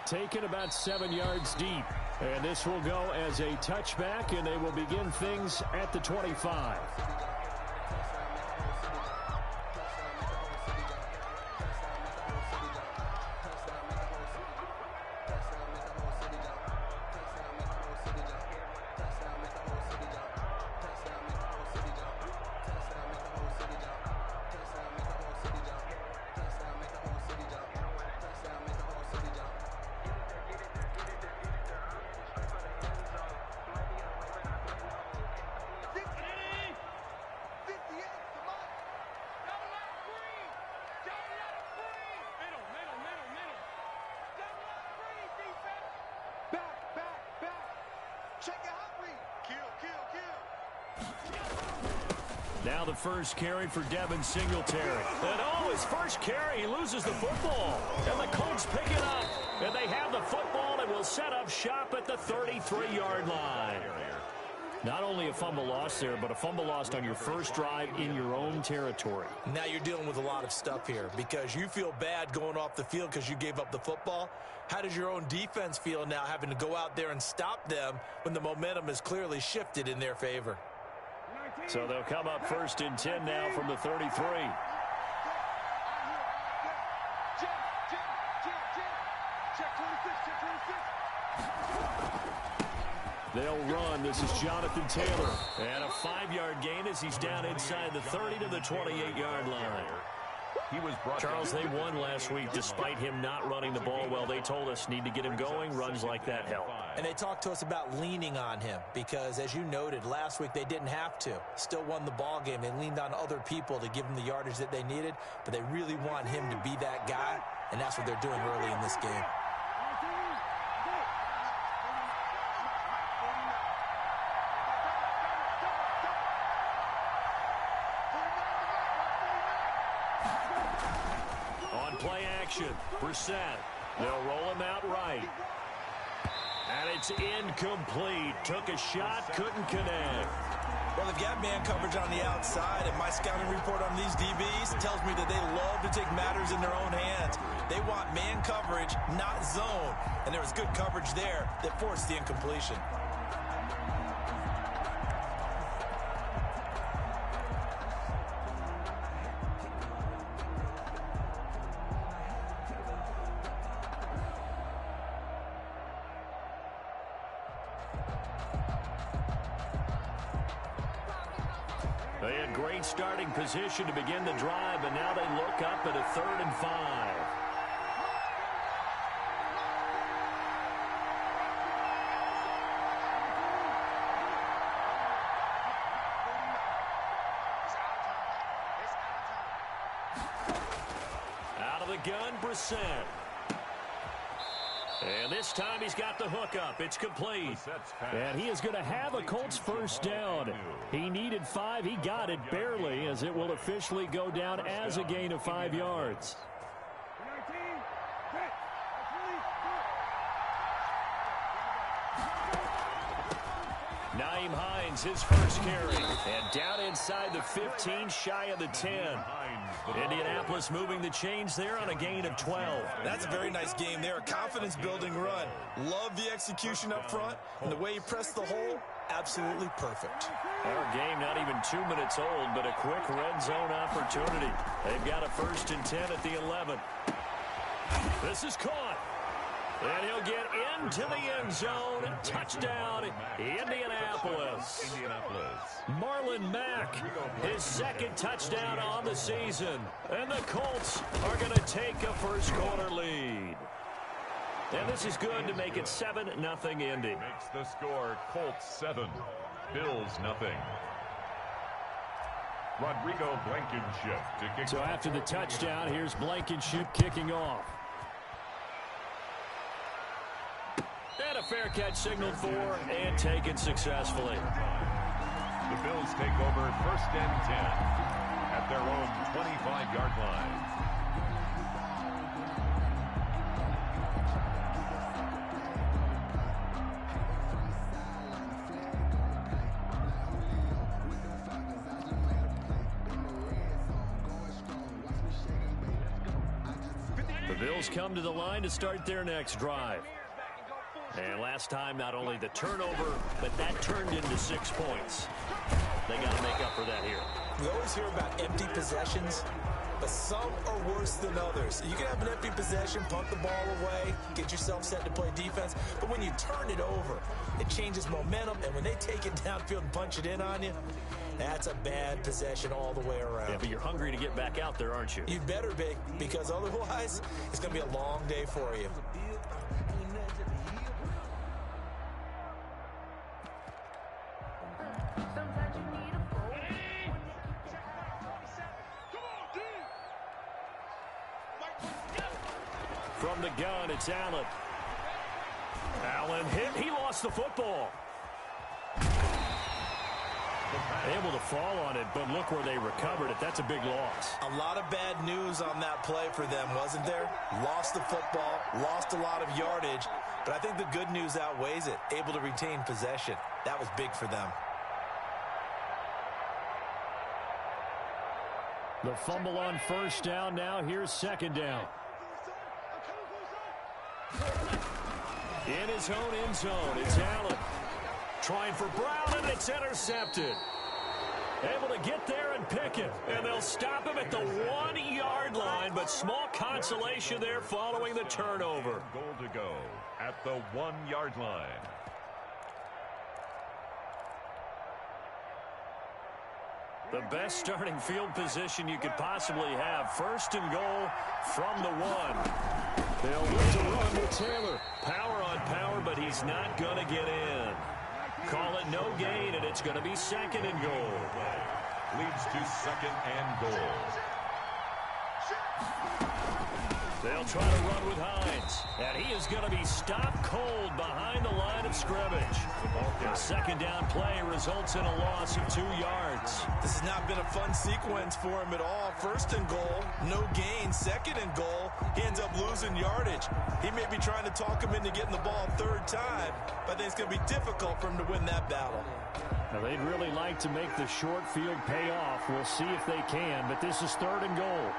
taken about 7 yards deep. And this will go as a touchback, and they will begin things at the 25. Now the first carry for Devin Singletary. And his first carry, he loses the football. And the Colts pick it up. And they have the football and will set up shop at the 33-yard line. Not only a fumble loss there, but a fumble lost on your first drive in your own territory. Now you're dealing with a lot of stuff here because you feel bad going off the field because you gave up the football. How does your own defense feel now having to go out there and stop them when the momentum is clearly shifted in their favor? So they'll come up 1st and 10 now from the 33. They'll run. This is Jonathan Taylor. And a 5-yard gain as he's down inside the 30 to the 28-yard line. Charles, they won last week despite him not running the ball well. They told us need to get him going. Runs like that help. And they talked to us about leaning on him because, as you noted, last week they didn't have to. Still won the ball game. They leaned on other people to give them the yardage that they needed, but they really want him to be that guy, and that's what they're doing early in this game. Brissett. They'll roll him out right. And it's incomplete. Took a shot, couldn't connect. Well, they've got man coverage on the outside, and my scouting report on these DBs tells me that they love to take matters in their own hands. They want man coverage, not zone. And there was good coverage there that forced the incompletion. They had great starting position to begin the drive, and now they look up at a 3rd and 5. Out of the gun, Brissett. And this time he's got the hookup. It's complete. And he is going to have a Colts first down. He needed 5. He got it barely, as it will officially go down as a gain of 5 yards. Nyheim Hines, his first carry. And down inside the 15, shy of the 10. Indianapolis moving the chains there on a gain of 12. That's a very nice game there. A confidence-building run. Love the execution up front. And the way he pressed the hole, absolutely perfect. Our game not even 2 minutes old, but a quick red zone opportunity. They've got a 1st and 10 at the 11. This is caught. And he'll get into the end zone. Touchdown, Indianapolis. Marlon Mack, his 2nd touchdown on the season. And the Colts are going to take a first-quarter lead. And this is good to make it 7-0 Indy. Makes the score Colts 7, Bills 0. Rodrigo Blankenship to kick. So after the touchdown, here's Blankenship kicking off. And a fair catch signaled for and taken successfully. The Bills take over 1st and 10 at their own 25-yard line. Bills come to the line to start their next drive. And last time, not only the turnover, but that turned into 6 points. They got to make up for that here. We always hear about empty possessions, but some are worse than others. You can have an empty possession, punt the ball away, get yourself set to play defense, but when you turn it over, it changes momentum, and when they take it downfield and punch it in on you, that's a bad possession all the way around. Yeah, but you're hungry to get back out there, aren't you? You better be, because otherwise, it's going to be a long day for you. From the gun, it's Allen. Allen hit. He lost the football. Able to fall on it, but look where they recovered it. That's a big loss. A lot of bad news on that play for them, wasn't there? Lost the football, lost a lot of yardage, but I think the good news outweighs it. Able to retain possession. That was big for them. The fumble on first down. Now here's second down. In his own end zone, it's Allen. Trying for Brown, and it's intercepted. Able to get there and pick it. And they'll stop him at the 1-yard line, but small consolation there following the turnover. Goal to go at the 1-yard line. The best starting field position you could possibly have. First and goal from the 1. They'll look to run with Taylor. Power on power, but he's not going to get in. Call it no gain, and it's going to be second and goal. Leads to second and goal. They'll try to run with Hines, and he is going to be stopped cold behind the line of scrimmage. A second down play results in a loss of 2 yards. This has not been a fun sequence for him at all. First and goal, no gain. Second and goal, he ends up losing yardage. He may be trying to talk him into getting the ball a third time, but I think it's going to be difficult for him to win that battle. Now, they'd really like to make the short field pay off. We'll see if they can, but this is third and goal.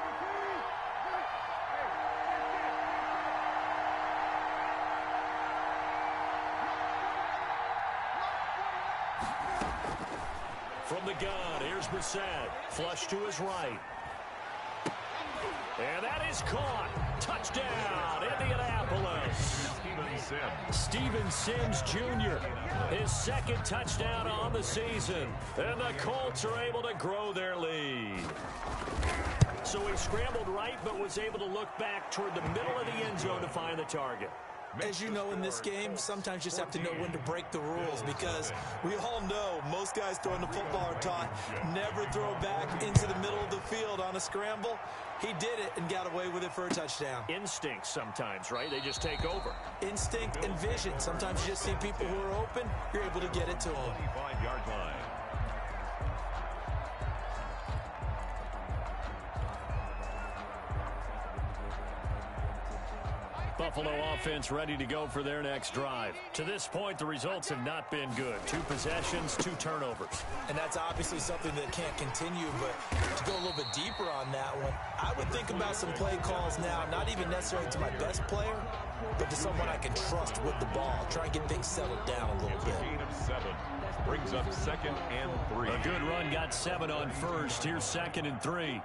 From the gun, here's Brissett. Flush to his right. And that is caught. Touchdown, Indianapolis. Steven Sims Jr., his second touchdown on the season. And the Colts are able to grow their lead. So he scrambled right, but was able to look back toward the middle of the end zone to find the target. As you know, in this game, sometimes you just have to know when to break the rules, because we all know most guys throwing the football are taught never throw back into the middle of the field on a scramble. He did it and got away with it for a touchdown. Instinct sometimes, right? They just take over. Instinct and vision. Sometimes you just see people who are open, you're able to get it to them. 25-yard line. Buffalo offense ready to go for their next drive. To this point, the results have not been good. 2 possessions, 2 turnovers. And that's obviously something that can't continue, but to go a little bit deeper on that one, I would think about some play calls now, not even necessarily to my best player, but to someone I can trust with the ball. Try and get things settled down a little bit. Gain of 7 brings up second and 3. A good run got 7 on first. Here's second and 3.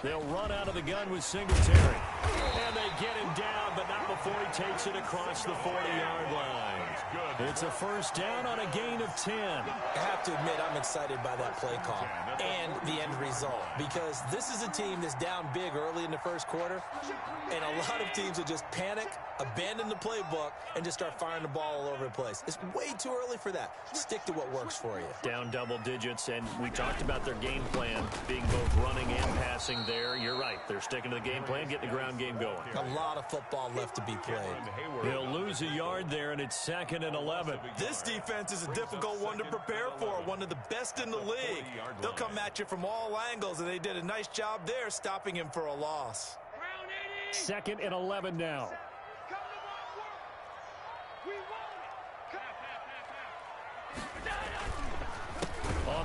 They'll run out of the gun with Singletary. And they get him down, but not before he takes it across the 40-yard line. It's a first down on a gain of 10. I have to admit, I'm excited by that play call and the end result, because this is a team that's down big early in the first quarter, and a lot of teams will just panic, abandon the playbook, and just start firing the ball all over the place. It's way too early for that. Stick to what works for you. Down double digits, and we talked about their game plan being both running and passing there. You're right. They're sticking to the game plan, getting the ground game going. A lot of football left to be played. He'll lose a yard there, and it's second and 11. This defense is a difficult one to prepare for, one of the best in the league. They'll come at you from all angles, and they did a nice job there stopping him for a loss. Second and 11 now.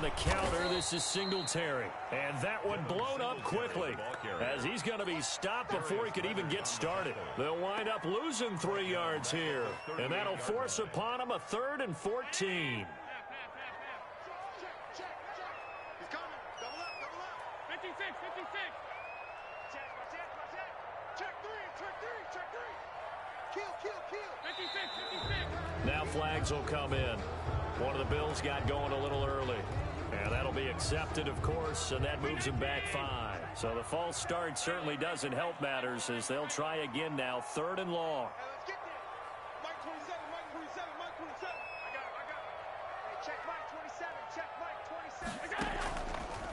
the counter. This is Singletary. And that one blown up quickly as he's going to be stopped before he could even get started. They'll wind up losing 3 yards here. And that'll force upon him a 3rd and 14. Now flags will come in. One of the Bills got going a little early. And that'll be accepted, of course, and that moves them back 5. So the false start certainly doesn't help matters as they'll try again now, 3rd and long. Mike 27, Mike 27, Mike 27. I got it. Hey, check Mike 27, check Mike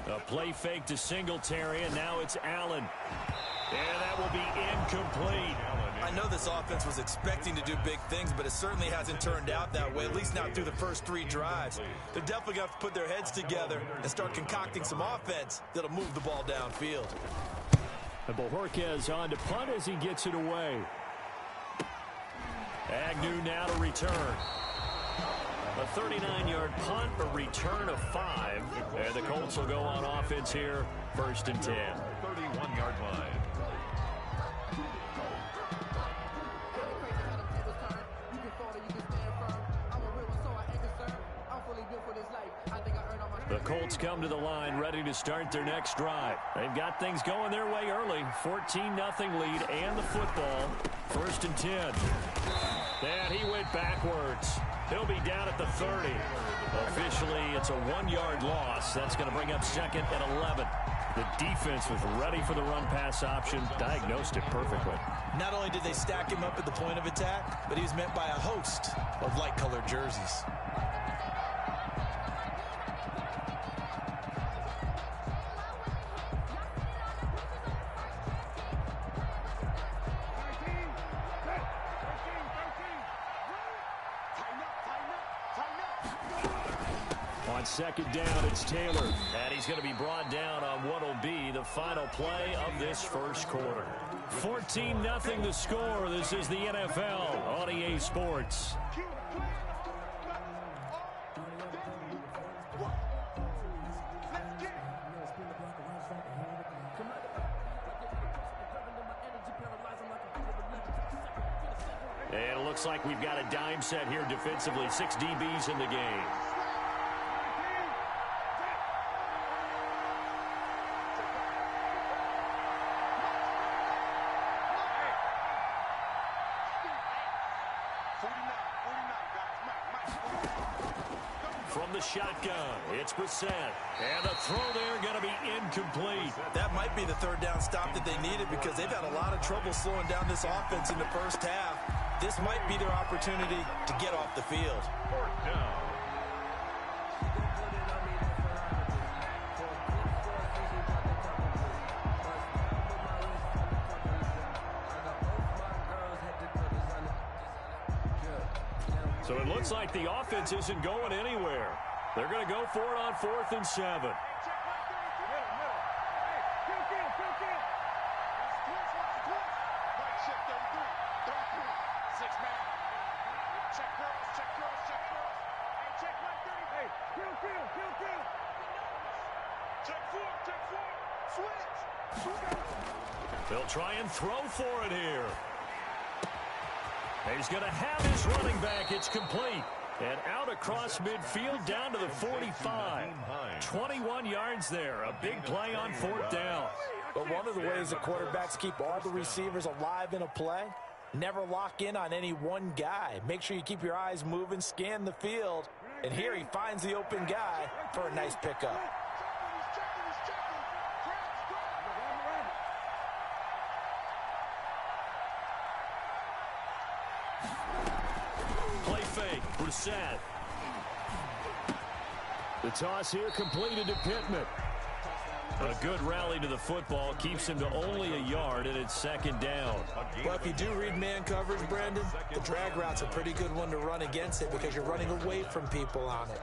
27. A play fake to Singletary, and now it's Allen. And that will be incomplete. I know this offense was expecting to do big things, but it certainly hasn't turned out that way, at least not through the first 3 drives. They're definitely going to have to put their heads together and start concocting some offense that'll move the ball downfield. And Bojorquez on to punt as he gets it away. Agnew now to return. A 39-yard punt, a return of 5. And the Colts will go on offense here, 1st and 10. 31-yard line. The Colts come to the line ready to start their next drive. They've got things going their way early. 14-0 lead and the football. 1st and 10. And he went backwards. He'll be down at the 30. Officially, it's a 1-yard loss. That's going to bring up 2nd and 11. The defense was ready for the run-pass option, diagnosed it perfectly. Not only did they stack him up at the point of attack, but he was met by a host of light-colored jerseys. On 2nd down, it's Taylor. And he's going to be brought down on what will be the final play of this 1st quarter. 14-0 the score. This is the NFL on EA Sports. And it looks like we've got a dime set here defensively. 6 DBs in the game. From the shotgun, it's Brissett. And the throw there going to be incomplete. That might be the 3rd down stop that they needed because they've had a lot of trouble slowing down this offense in the first half. This might be their opportunity to get off the field. 4th down. So it looks like the offense isn't going anywhere. They're going to go for it on 4th and 7. They'll try and throw for it here. He's going to have his running back. It's complete. And out across midfield down to the 45. 21 yards there. A big play on 4th down. But one of the ways that quarterbacks keep all the receivers alive in a play, never lock in on any one guy. Make sure you keep your eyes moving, scan the field. And here he finds the open guy for a nice pickup. Play fake. Brissett. The toss here completed to Pittman. A good rally to the football keeps him to only a yard, and it's 2nd down. Well, if you do read man coverage, Brandon, the drag route's a pretty good one to run against it because you're running away from people on it.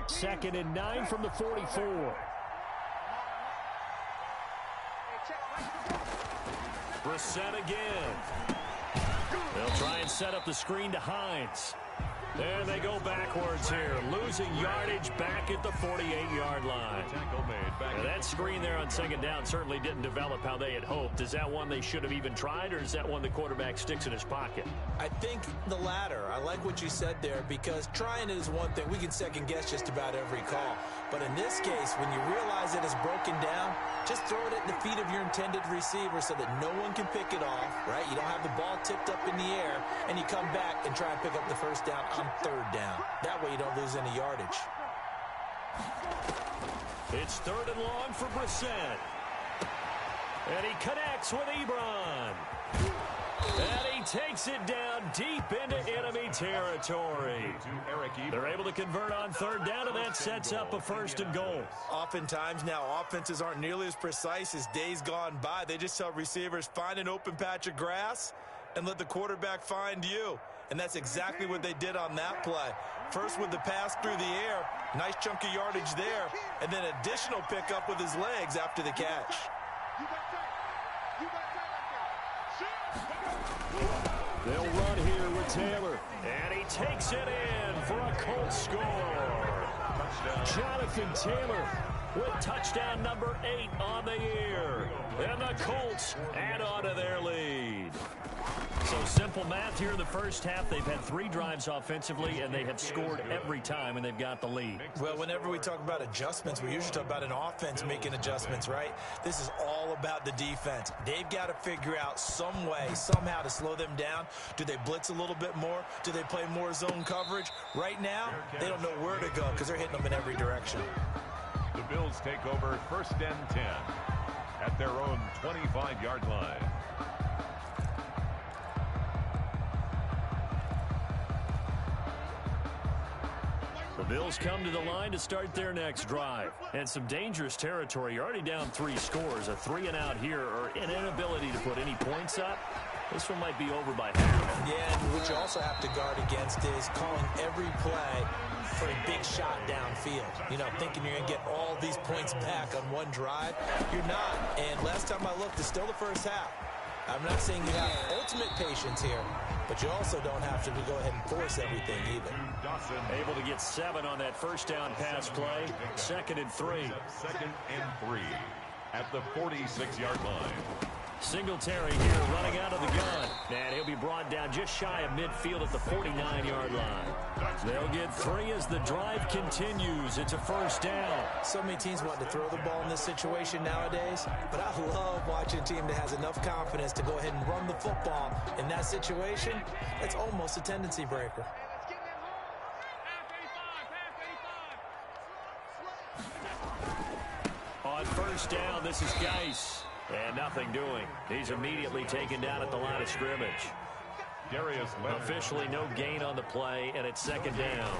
Second and 9 from the 44. Brissett again. They'll try and set up the screen to Hines. And they go backwards here, losing yardage back at the 48-yard line. Now that screen there on second down certainly didn't develop how they had hoped. Is that one they should have even tried, or is that one the quarterback sticks in his pocket? I think the latter. I like what you said there, because trying it is one thing. We can second-guess just about every call. But in this case, when you realize it is broken down, just throw it at the feet of your intended receiver so that no one can pick it off, right? You don't have the ball tipped up in the air, and you come back and try and pick up the first down on third down. That way you don't lose any yardage. It's third and long for Brissett. And he connects with Ebron. And he takes it down deep into enemy territory. They're able to convert on third down, and that sets up a first and goal. Oftentimes now, offenses aren't nearly as precise as days gone by. They just tell receivers, find an open patch of grass and let the quarterback find you. And that's exactly what they did on that play. First with the pass through the air, nice chunk of yardage there, and then additional pickup with his legs after the catch. They'll run here with Taylor. And he takes it in for a Colts score. Jonathan Taylor with touchdown number 8 on the year. And the Colts add on to their lead. So simple math here in the first half. They've had 3 drives offensively, and they have scored every time, and they've got the lead. Well, whenever we talk about adjustments, we usually talk about an offense making adjustments, right? This is all about the defense. They've got to figure out some way, somehow to slow them down. Do they blitz a little bit more? Do they play more zone coverage? Right now, they don't know where to go because they're hitting them in every direction. The Bills take over first and 10 at their own 25-yard line. The Bills come to the line to start their next drive. And some dangerous territory. You're already down 3 scores. A 3-and-out here, or an inability to put any points up. This one might be over by half. Yeah, and what you also have to guard against is calling every play for a big shot downfield. You know, thinking you're going to get all these points back on one drive. You're not. And last time I looked, it's still the first half. I'm not saying you have ultimate patience here, but you also don't have to go ahead and force everything either. Able to get 7 on that first down pass play. 2nd and 3. 2nd and 3 at the 46-yard line. Singletary here running out of the gun. And he'll be brought down just shy of midfield at the 49-yard line. They'll get 3 as the drive continues. It's a first down. So many teams want to throw the ball in this situation nowadays, but I love watching a team that has enough confidence to go ahead and run the football. In that situation, it's almost a tendency breaker. On first down, this is Geis. And nothing doing. He's immediately taken down at the line of scrimmage. Officially no gain on the play, and it's 2nd down.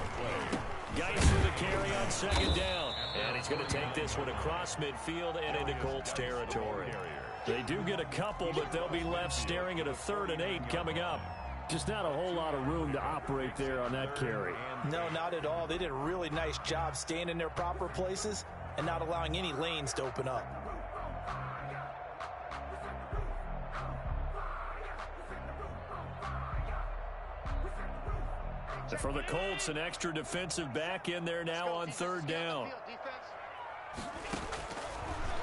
Geis with a carry on 2nd down. And he's going to take this one across midfield and into Colts territory. They do get a couple, but they'll be left staring at a 3rd and 8 coming up. Just not a whole lot of room to operate there on that carry. No, not at all. They did a really nice job staying in their proper places and not allowing any lanes to open up. For the Colts, an extra defensive back in there now on 3rd down.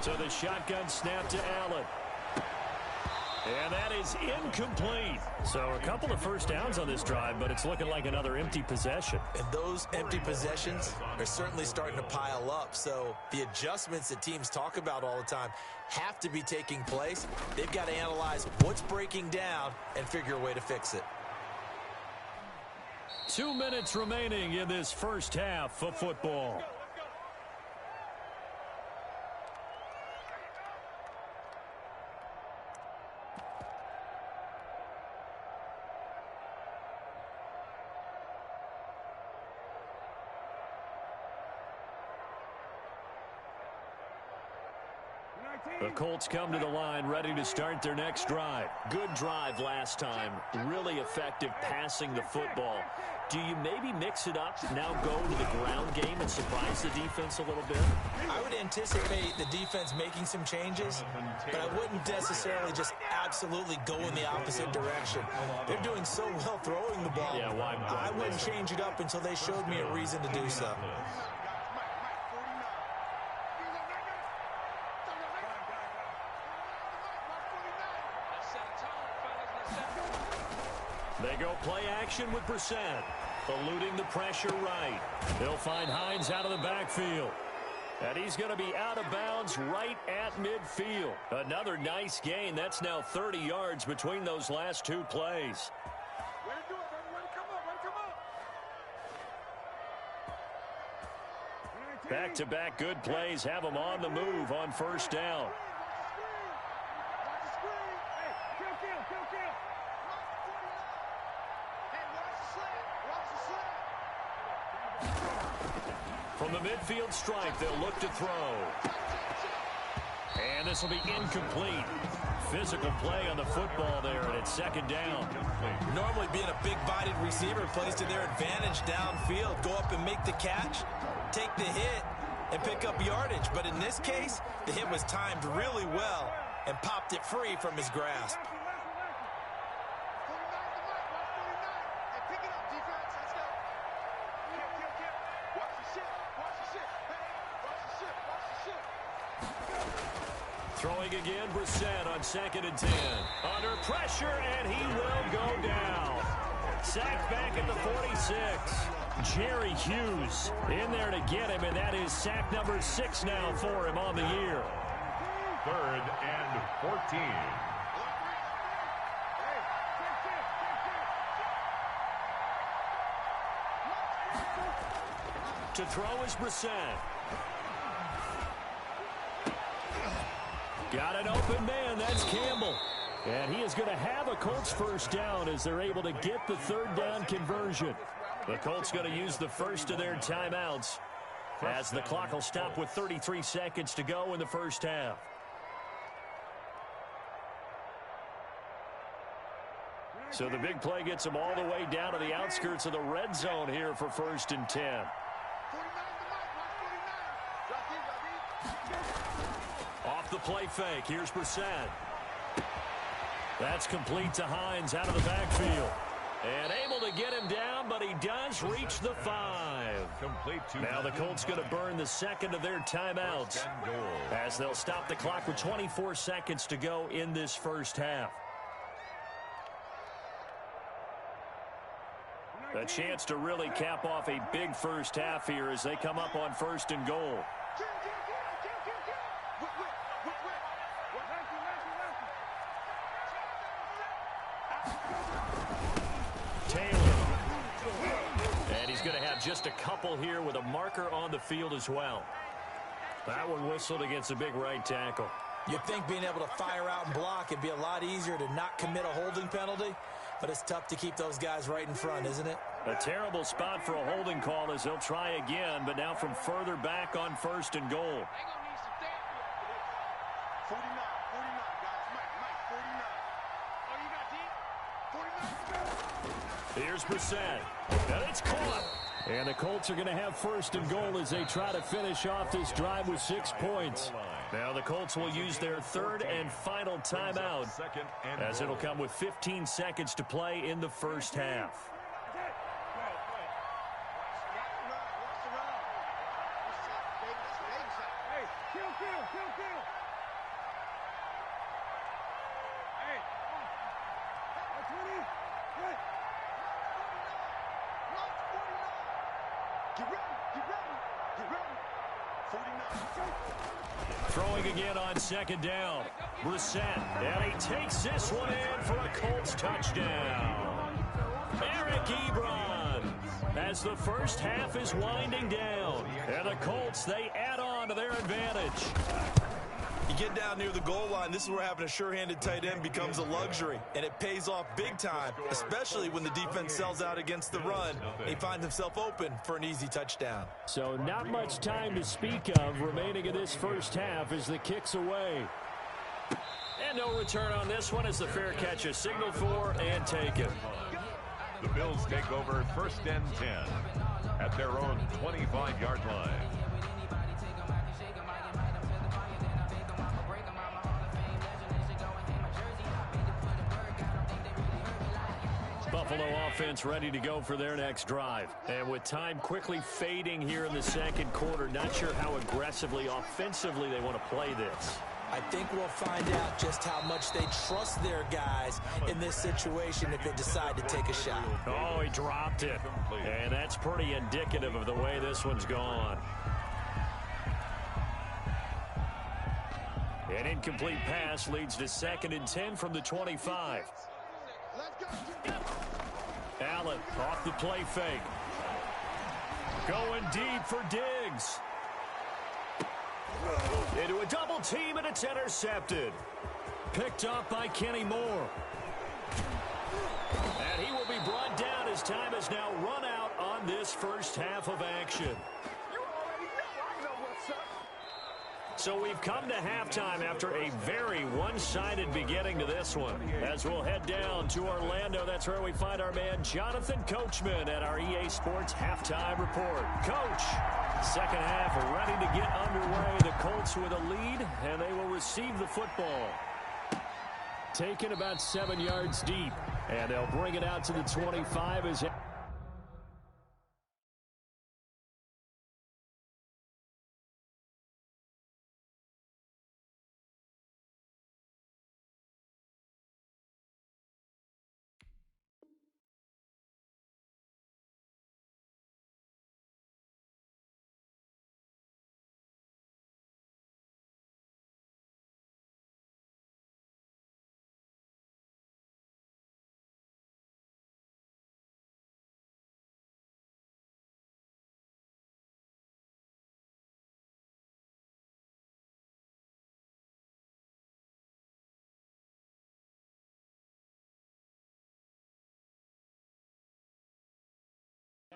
So the shotgun snap to Allen. And that is incomplete. So a couple of first downs on this drive, but it's looking like another empty possession. And those empty possessions are certainly starting to pile up. So the adjustments that teams talk about all the time have to be taking place. They've got to analyze what's breaking down and figure a way to fix it. 2 minutes remaining in this first half of football. The Colts come to the line ready to start their next drive. Good drive last time. Really effective passing the football. Do you maybe mix it up, now go to the ground game and surprise the defense a little bit? I would anticipate the defense making some changes, but I wouldn't necessarily just absolutely go in the opposite direction. They're doing so well throwing the ball. Yeah, why? I wouldn't change it up until they showed me a reason to do so. They go play action with Brissett, eluding the pressure right. They'll find Hines out of the backfield. And he's going to be out of bounds right at midfield. Another nice gain. That's now 30 yards between those last two plays. Way to do it, baby. Way to come up. Way to come up. Back-to-back good plays have them on the move on first down. Watch the screen. Hey, kill. Hey, watch the slant. Watch the slant. From the midfield stripe, they'll look to throw. And this will be incomplete. Physical play on the football there, and it's second down. Normally being a big-bodied receiver plays to their advantage downfield. Go up and make the catch, take the hit, and pick up yardage. But in this case, the hit was timed really well and popped it free from his grasp. 49 to Mike. Watch 49. Hey, pick it up, defense. Let's go. Kill. Watch the shit. Watch the shit. Hey, watch the shit. Watch the shit. Throwing again, Brissett on 2nd and 10. Under pressure, and he will go down. Sacked back at the 46. Jerry Hughes in there to get him, and that is sack number 6 now for him on the year. 3rd and 14. To throw is Brissett. Got an open man. That's Campbell. And he is going to have a Colts first down as they're able to get the 3rd down conversion. The Colts going to use the first of their timeouts as the clock will stop with 33 seconds to go in the first half. So the big play gets them all the way down to the outskirts of the red zone here for 1st and 10. 49 to Mike. Watch 49. Off the play fake. Here's Brissett. That's complete to Hines out of the backfield. And able to get him down, but he does reach the 5. Complete to Now the Colts going to burn the second of their timeouts as they'll stop the clock with 24 seconds to go in this first half. A chance to really cap off a big first half here as they come up on 1st and goal. Kill. Taylor. And he's going to have just a couple here with a marker on the field as well. That one whistled against a big right tackle. You'd think being able to fire out and block it'd be a lot easier to not commit a holding penalty, but it's tough to keep those guys right in front, isn't it? A terrible spot for a holding call as they'll try again, but now from further back on 1st and goal. They're going to need some therapy after this. 49, guys. Mike, 49. Oh, you got deep? 49. Here's Brissett. And it's caught. And the Colts are going to have 1st and goal as they try to finish off this drive with 6 points. Now the Colts will use their 3rd and final timeout as it'll come with 15 seconds to play in the first half. Hey, kill. Hey, 20. Good. Get ready. 49. Throwing again on 2nd down. Brissett. And he takes this one in for a Colts touchdown. Eric Ebron as the first half is winding down. And the Colts, they add on to their advantage. You get down near the goal line, this is where having a sure-handed tight end becomes a luxury, and it pays off big time, especially when the defense sells out against the run, and he finds himself open for an easy touchdown. So not much time to speak of remaining in this first half as the kick's away. And no return on this one as the fair catch is signaled for and taken. The Bills take over 1st and 10 at their own 25-yard line. Buffalo offense ready to go for their next drive. And with time quickly fading here in the second quarter, not sure how aggressively, offensively they want to play this. I think we'll find out just how much they trust their guys in this situation if they decide to take a shot. Oh, he dropped it. And that's pretty indicative of the way this one's gone. An incomplete pass leads to 2nd and 10 from the 25. Allen off the play fake. Going deep for Diggs. Into a double team, and it's intercepted. Picked up by Kenny Moore. And he will be brought down as time has now run out on this first half of action. So we've come to halftime after a very one-sided beginning to this one. As we'll head down to Orlando, that's where we find our man Jonathan Coachman at our EA Sports Halftime Report. Coach, second half ready to get underway. The Colts with a lead, and they will receive the football. Taken about 7 yards deep, and they'll bring it out to the 25 as...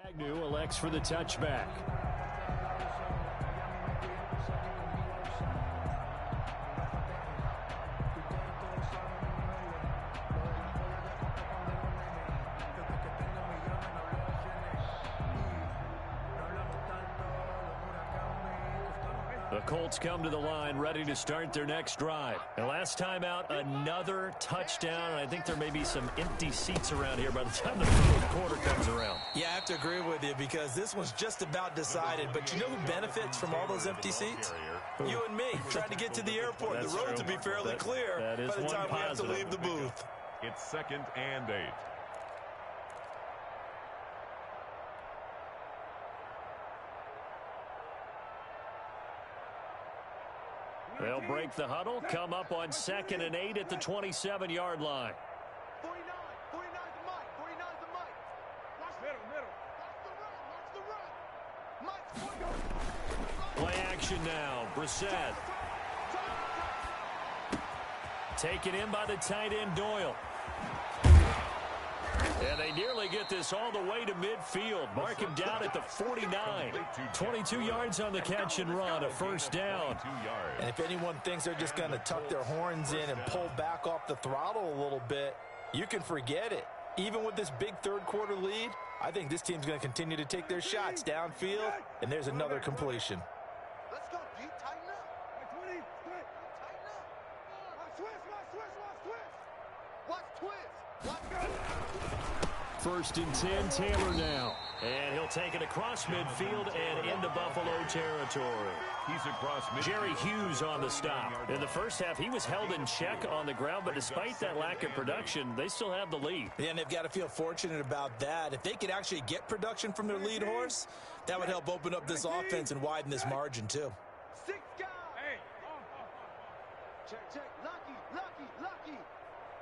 Agnew elects for the touchback. The Colts come to the line ready to start their next drive. And last time out, another touchdown. And I think there may be some empty seats around here by the time the fourth quarter comes around. Yeah, I have to agree with you because this one's just about decided. But you know who benefits from all those empty seats? You and me, trying to get to the airport. The roads will be fairly clear by the time we have to leave the booth. It's 2nd and 8. They'll break the huddle, come up on 2nd and 8 at the 27-yard line. 49 the mic, 49 the mic. Watch middle. Watch the run. Mike's Play action now. Brissett. Taken in by the tight end Doyle. And they nearly get this all the way to midfield. Mark him down at the 49. 22 yards on the catch and run, a first down. And if anyone thinks they're just going to tuck their horns in and pull back off the throttle a little bit, you can forget it. Even with this big third quarter lead, I think this team's going to continue to take their shots downfield, and there's another completion. Let's go, D. Tighten up. 20, split. Tighten up. Watch twist. First and 10, Taylor now. And he'll take it across midfield and into Buffalo territory. He's across midfield. Jerry Hughes on the stop. In the first half, he was held in check on the ground, but despite that lack of production, they still have the lead. Yeah, and they've got to feel fortunate about that. If they could actually get production from their lead horse, that would help open up this offense and widen this margin, too. 6 guys. Hey. Check. Lucky.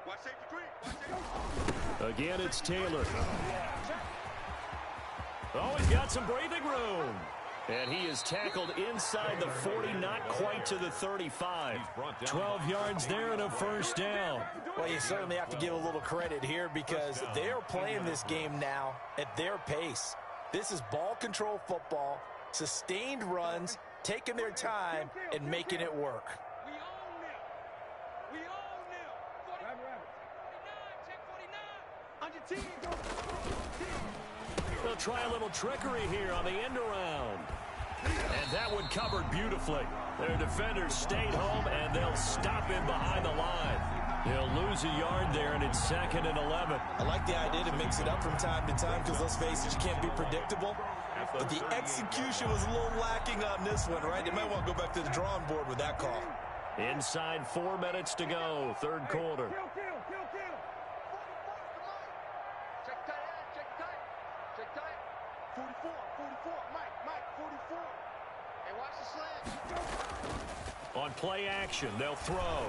Watch safety 3. Watch safety 3. Again, it's Taylor. Oh, he's got some breathing room. And he is tackled inside the 40, not quite to the 35. 12 yards there and a first down. Well, you certainly have to give a little credit here because they're playing this game now at their pace. This is ball control football, sustained runs, taking their time, and making it work. We own them. 49, check 49. On your team. They'll try a little trickery here on the end around. And that one covered beautifully. Their defenders stayed home, and they'll stop him behind the line. He'll lose a yard there, and it's 2nd and 11. I like the idea to mix it up from time to time because, let's face it, you can't be predictable. But the execution was a little lacking on this one, right? They might want to go back to the drawing board with that call. Inside 4 minutes to go, third quarter. Kill. Check tight. 44, Mike, 44. Hey, watch the slant. On play action, they'll throw.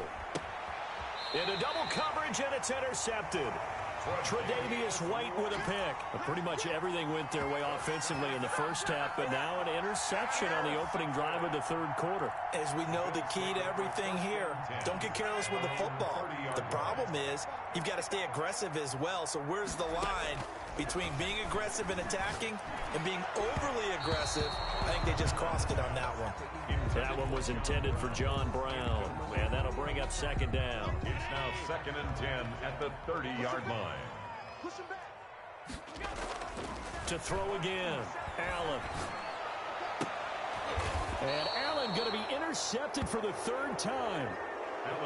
Into double coverage, and it's intercepted. Tre'Davious White with a pick. But pretty much everything went their way offensively in the first half, but now an interception on the opening drive of the third quarter. As we know, the key to everything here, don't get careless with the football. The problem is you've got to stay aggressive as well. So where's the line between being aggressive and attacking and being overly aggressive? I think they just crossed it on that one. That one was intended for John Brown, and that'll bring up 2nd down. It's now 2nd and 10 at the 30-yard line. Push him back. To throw again, Allen. And Allen going to be intercepted for the 3rd time.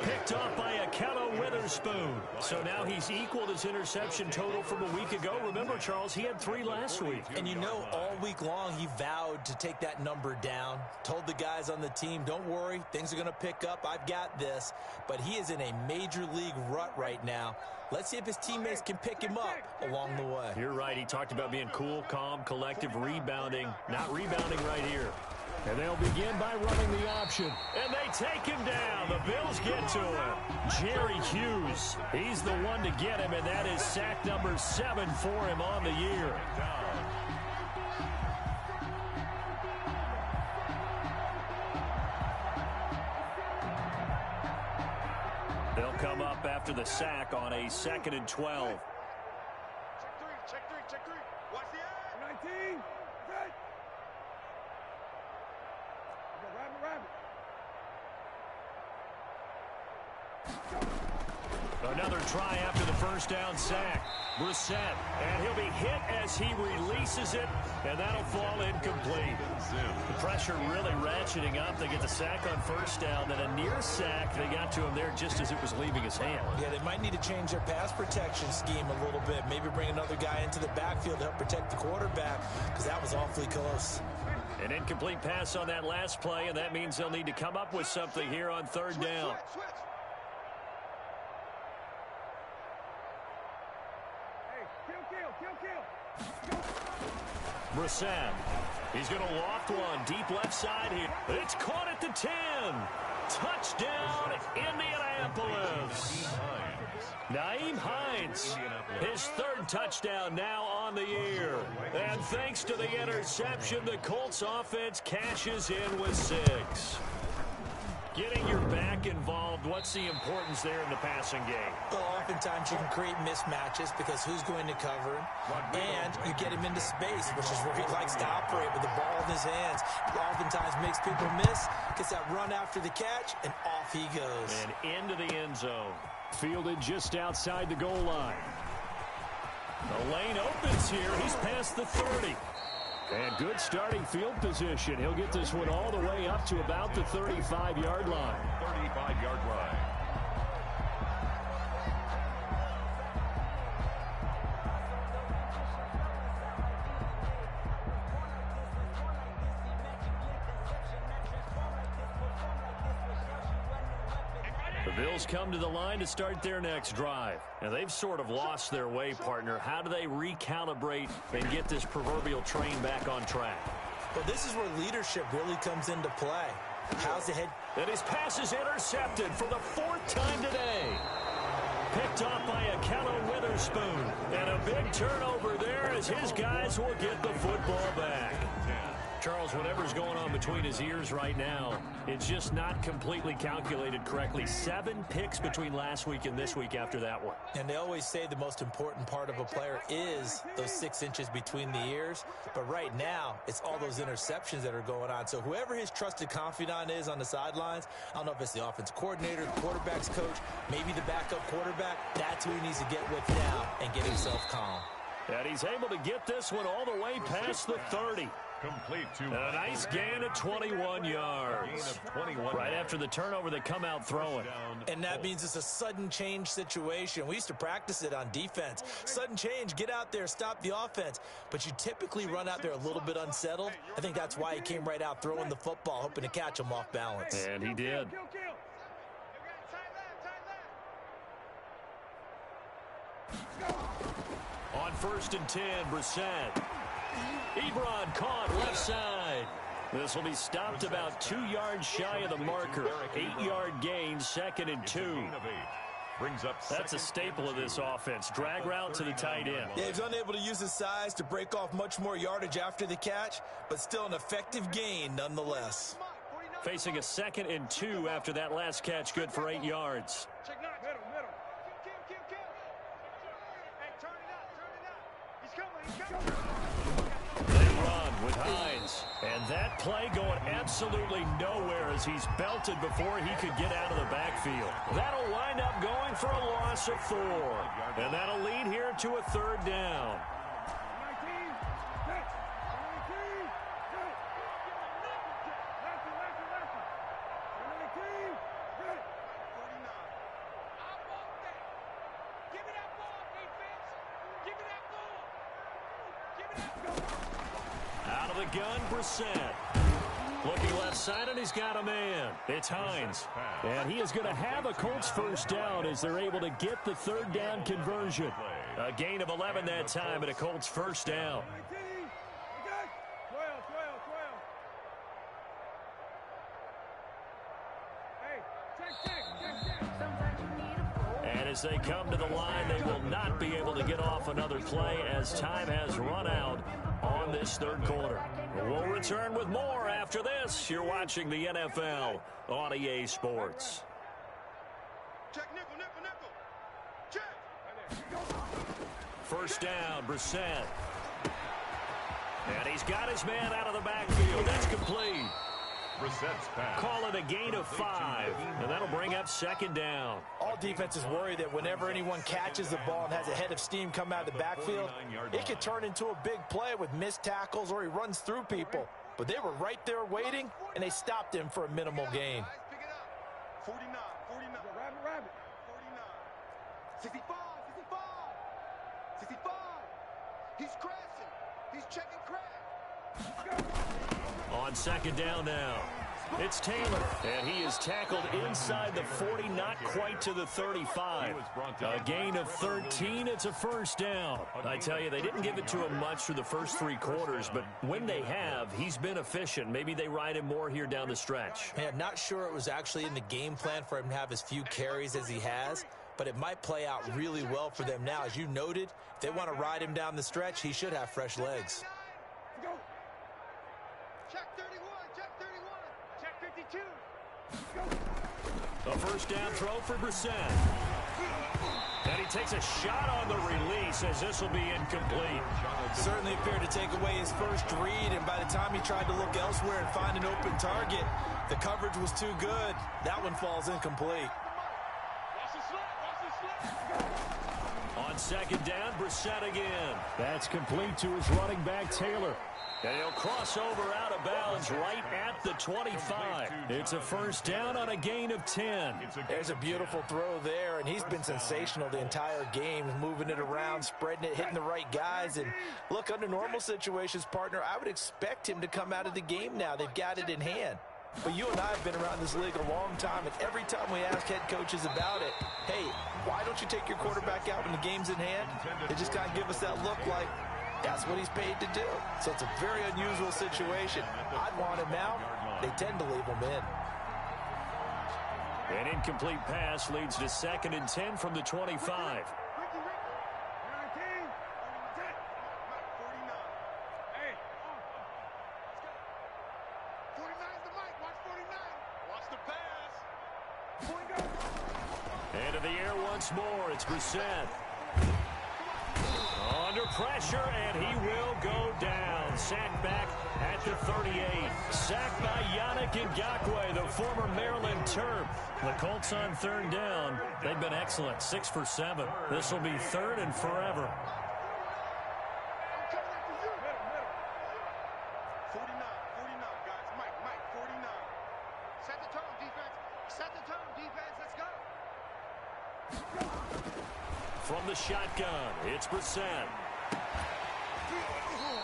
Picked off by Akello Witherspoon. So now he's equaled his interception total from a week ago. Remember, Charles, he had 3 last week. And you know, all week long he vowed to take that number down. Told the guys on the team, don't worry, things are going to pick up. I've got this. But he is in a major league rut right now. Let's see if his teammates can pick him up along the way. You're right. He talked about being cool, calm, collective, rebounding. Not rebounding right here. And they'll begin by running the option. And they take him down. The Bills get to him. Jerry Hughes. He's the one to get him, and that is sack number 7 for him on the year. They'll come up after the sack on a 2nd and 12. Check three. Watch the eye. 19. Set. Rabbit. Another try after the first down sack. Brissett, and he'll be hit as he releases it, and that'll fall incomplete. The pressure really ratcheting up. They get the sack on first down, then a near sack. They got to him there just as it was leaving his hand. Yeah, they might need to change their pass protection scheme a little bit. Maybe bring another guy into the backfield to help protect the quarterback, because that was awfully close. An incomplete pass on that last play, and that means they'll need to come up with something here on 3rd down. Switch. Kill. Brissett. He's going to loft one deep left side here. It's caught at the 10. Touchdown, Indianapolis. Nyheim Hines, his 3rd touchdown now on the year. And thanks to the interception, the Colts offense cashes in with 6. Getting your back involved, what's the importance there in the passing game? Well, oftentimes you can create mismatches because who's going to cover him? And you get him into space, which is where he likes to operate with the ball in his hands. Oftentimes makes people miss, gets that run after the catch, and off he goes. And into the end zone. Fielded just outside the goal line. The lane opens here. He's past the 30. And good starting field position. He'll get this one all the way up to about the 35-yard line. 35-yard line. The Bills come to the line to start their next drive. And they've sort of lost their way, partner. How do they recalibrate and get this proverbial train back on track? Well, this is where leadership really comes into play. How's the head? And his pass is intercepted for the 4th time today. Picked off by Akello Witherspoon. And a big turnover there as his guys will get the football back. Charles, whatever's going on between his ears right now, it's just not completely calculated correctly. 7 picks between last week and this week after that one. And they always say the most important part of a player is those 6 inches between the ears. But right now, it's all those interceptions that are going on. So whoever his trusted confidant is on the sidelines, I don't know if it's the offense coordinator, the quarterback's coach, maybe the backup quarterback, that's who he needs to get with now and get himself calm. And he's able to get this one all the way past the 30. Complete to A nice gain of 21 yards. Gain of 21 Right yards. after the turnover, they come out throwing. And that means it's a sudden change situation. We used to practice it on defense. Sudden change, get out there, stop the offense. But you typically run out there a little bit unsettled. I think that's why he came right out throwing the football, hoping to catch him off balance. And he did. On 1st and 10, Brissett. Ebron caught left side. This will be stopped about 2 yards shy of the marker. 8-yard gain, 2nd and 2. Brings up That's a staple of this offense. Drag route to the tight end. Yeah, he's unable to use his size to break off much more yardage after the catch, but still an effective gain nonetheless. Facing a 2nd and 2 after that last catch, good for 8 yards. Check nine. Middle. Hey, turn it up. He's coming. They run with Hines. And that play going absolutely nowhere as he's belted before he could get out of the backfield. That'll wind up going for a loss of 4. And that'll lead here to a 3rd down. Out of the gun, Brissett. Looking left side, and he's got a man. It's Hines. And he is going to have a Colts 1st down as they're able to get the 3rd down conversion. A gain of 11 that time, and a Colts 1st down. And as they come to the line, they will not be able to get off another play as time has run out on this 3rd quarter. We'll return with more after this. You're watching the NFL on EA Sports. Check nickel. Check. 1st down, Brissett. And he's got his man out of the backfield. That's complete. Brissett's pass. Call it a gain of 5, and that'll bring up 2nd down. All defenses worry that whenever anyone catches the ball and has a head of steam come out of the backfield, it could turn into a big play with missed tackles or he runs through people. But they were right there waiting, and they stopped him for a minimal gain. Pick it up. 49. Rabbit. 49. 65. 65. He's crashing. He's checking crash. On 2nd down now, it's Taylor, and he is tackled inside the 40, not quite to the 35. A gain of 13, it's a 1st down. I tell you, they didn't give it to him much through the first 3 quarters, but when they have, he's been efficient. Maybe they ride him more here down the stretch. Hey, I'm not sure it was actually in the game plan for him to have as few carries as he has, but it might play out really well for them now. As you noted, if they want to ride him down the stretch, he should have fresh legs. Go. Check 31. Check 52. A 1st down throw for Brissett. And he takes a shot on the release as this will be incomplete. Certainly appeared to take away his first read, and by the time he tried to look elsewhere and find an open target, the coverage was too good. That one falls incomplete. On 2nd down, Brissett again. That's complete to his running back, Taylor. And he'll cross over out of bounds right at the 25. It's a 1st down on a gain of 10. There's a beautiful throw there, and he's been sensational the entire game, moving it around, spreading it, hitting the right guys. And look, under normal situations, partner, I would expect him to come out of the game now. They've got it in hand. But you and I have been around this league a long time, and every time we ask head coaches about it, hey, why don't you take your quarterback out when the game's in hand? They just kind of give us that look like, that's what he's paid to do. So it's a very unusual situation. I'd want him out. They tend to leave him in. An incomplete pass leads to 2nd and 10 from the 25. Into the air once more. It's Brissett. Under pressure, and he will go down. Sacked back at the 38. Sacked by Yannick Ngakoue, the former Maryland Terp. The Colts on 3rd down. They've been excellent, 6 for 7. This will be 3rd and forever. defense, let's go. From the shotgun, it's Brissett.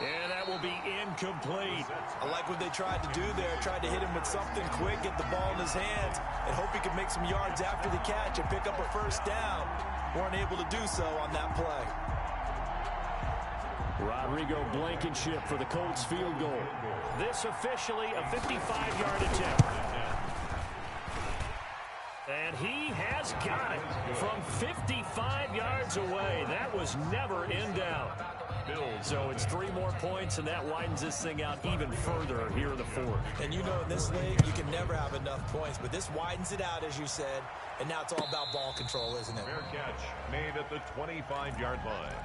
And that will be incomplete. I like what they tried to do there. Tried to hit him with something quick, get the ball in his hands, and hope he could make some yards after the catch and pick up a first down. Weren't able to do so on that play. Rodrigo Blankenship for the Colts field goal. This officially a 55-yard attempt. And he has got it from 55 yards away. That was never in doubt. So it's 3 more points, and that widens this thing out even further here in the fourth. And you know in this league, you can never have enough points, but this widens it out, as you said, and now it's all about ball control, isn't it? Fair catch made at the 25-yard line.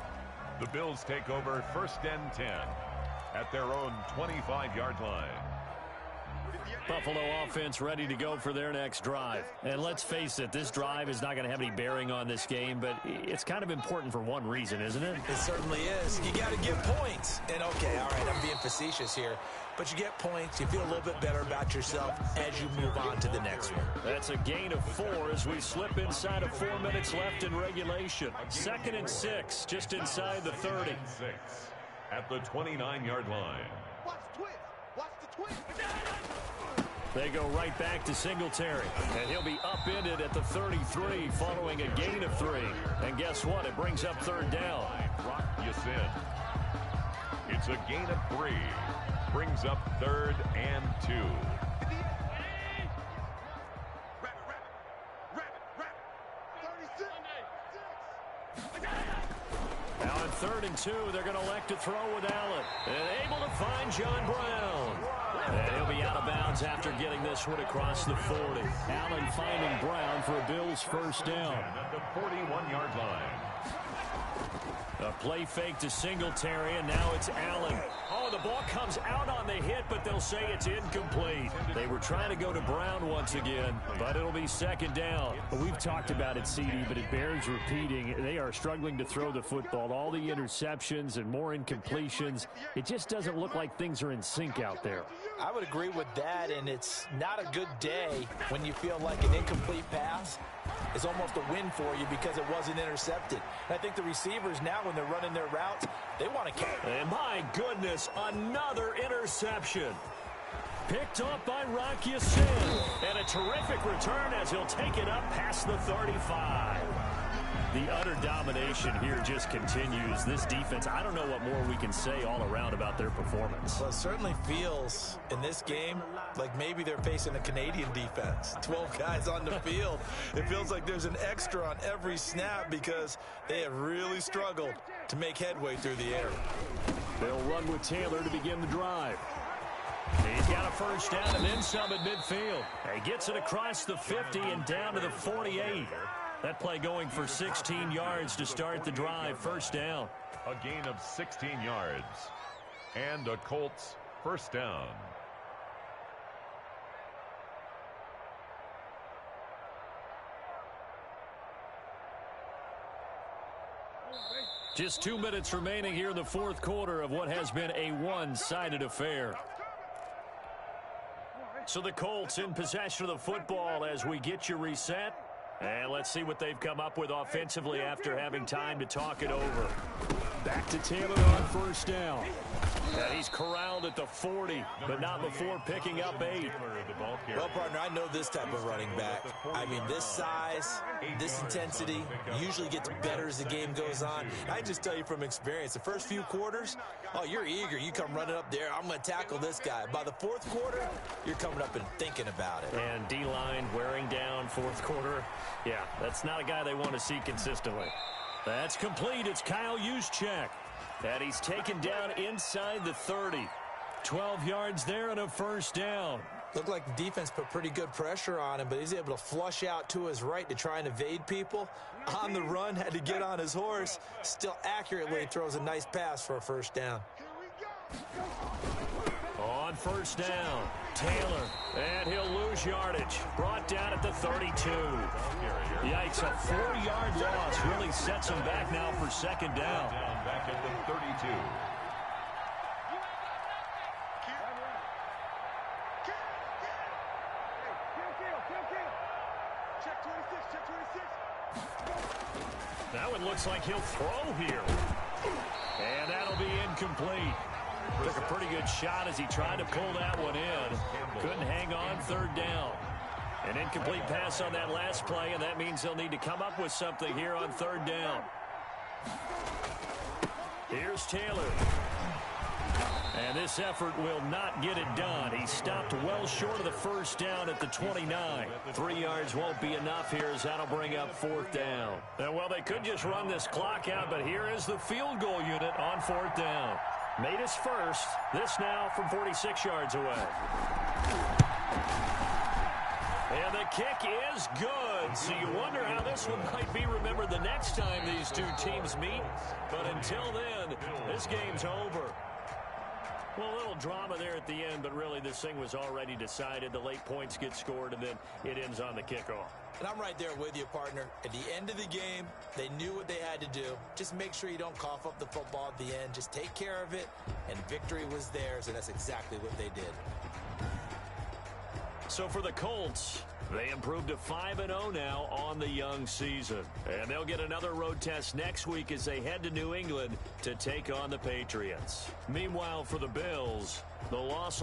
The Bills take over 1st and 10 at their own 25-yard line. Buffalo offense ready to go for their next drive. And let's face it, this drive is not going to have any bearing on this game, but it's kind of important for one reason, isn't it? It certainly is. You got to get points. And, okay, all right, I'm being facetious here, but you get points. You feel a little bit better about yourself as you move on to the next one. That's a gain of 4 as we slip inside of 4 minutes left in regulation. 2nd and 6, just inside the 30. 6 at the 29-yard line. Watch the twist. Watch the twist. They go right back to Singletary, and he'll be upended at the 33 following a gain of 3. And guess what? It brings up 3rd down. Brock Yasin. It's a gain of 3. Brings up 3rd and 2. Now on 3rd and 2, they're going to elect to throw with Allen. And able to find John Brown. And he'll be out of bounds after getting this one across the 40. Allen finding Brown for a Bills first down. At the 41-yard line. A play fake to Singletary, and now it's Allen. Oh, the ball comes out on the hit, but they'll say it's incomplete. They were trying to go to Brown once again, but it'll be 2nd down. We've talked about it, CD, but it bears repeating. They are struggling to throw the football. All the interceptions and more incompletions. It just doesn't look like things are in sync out there. I would agree with that, and it's not a good day when you feel like an incomplete pass is almost a win for you because it wasn't intercepted. And I think the receivers now, when they're running their routes, they want to catch. And my goodness, another interception. Picked up by Rock Ya-Sin. And a terrific return as he'll take it up past the 35. The utter domination here just continues. This defense, I don't know what more we can say all around about their performance. Well, it certainly feels in this game like maybe they're facing a Canadian defense. 12 guys on the field. It feels like there's an extra on every snap because they have really struggled to make headway through the air. They'll run with Taylor to begin the drive. He's got a first down and then some at midfield. He gets it across the 50 and down to the 48. That play going for 16 yards to start the drive. First down. A gain of 16 yards. And a Colts first down. Just 2 minutes remaining here in the fourth quarter of what has been a one-sided affair. So the Colts in possession of the football as we get you reset. And let's see what they've come up with offensively after having time to talk it over. Back to Taylor on first down. And he's corralled at the 40, but not before picking up 8. Well, partner, I know this type of running back. I mean, this size, this intensity usually gets better as the game goes on. I just tell you from experience, the first few quarters, oh, you're eager. You come running up there, I'm going to tackle this guy. By the fourth quarter, you're coming up and thinking about it. And D-line wearing down fourth quarter. Yeah, that's not a guy they want to see consistently. That's complete. It's Kyle Juszczyk. And he's taken down inside the 30. 12 yards there and a first down. Looked like the defense put pretty good pressure on him, but he's able to flush out to his right to try and evade people. On the run, had to get on his horse. Still accurately throws a nice pass for a first down. On first down, Taylor, and he'll lose yardage. Brought down at the 32. Yikes, a 4-yard loss really sets him back now for second down. Back at the 32. Check 26, check 26. Now it looks like he'll throw here. And that'll be incomplete. Took a pretty good shot as he tried to pull that one in. Couldn't hang on third down. An incomplete pass on that last play, and that means they'll need to come up with something here on third down. Here's Taylor. And this effort will not get it done. He stopped well short of the first down at the 29. 3 yards won't be enough here as that'll bring up fourth down. And, well, they could just run this clock out, but here is the field goal unit on fourth down. Made his first. This now from 46 yards away. And the kick is good. So you wonder how this one might be remembered the next time these two teams meet. But until then, this game's over. Well, a little drama there at the end, but really this thing was already decided. The late points get scored, and then it ends on the kickoff. And I'm right there with you, partner. At the end of the game, they knew what they had to do. Just make sure you don't cough up the football at the end. Just take care of it, and victory was theirs, and that's exactly what they did. So for the Colts, they improved to 5-0 now on the young season. And they'll get another road test next week as they head to New England to take on the Patriots. Meanwhile, for the Bills, the loss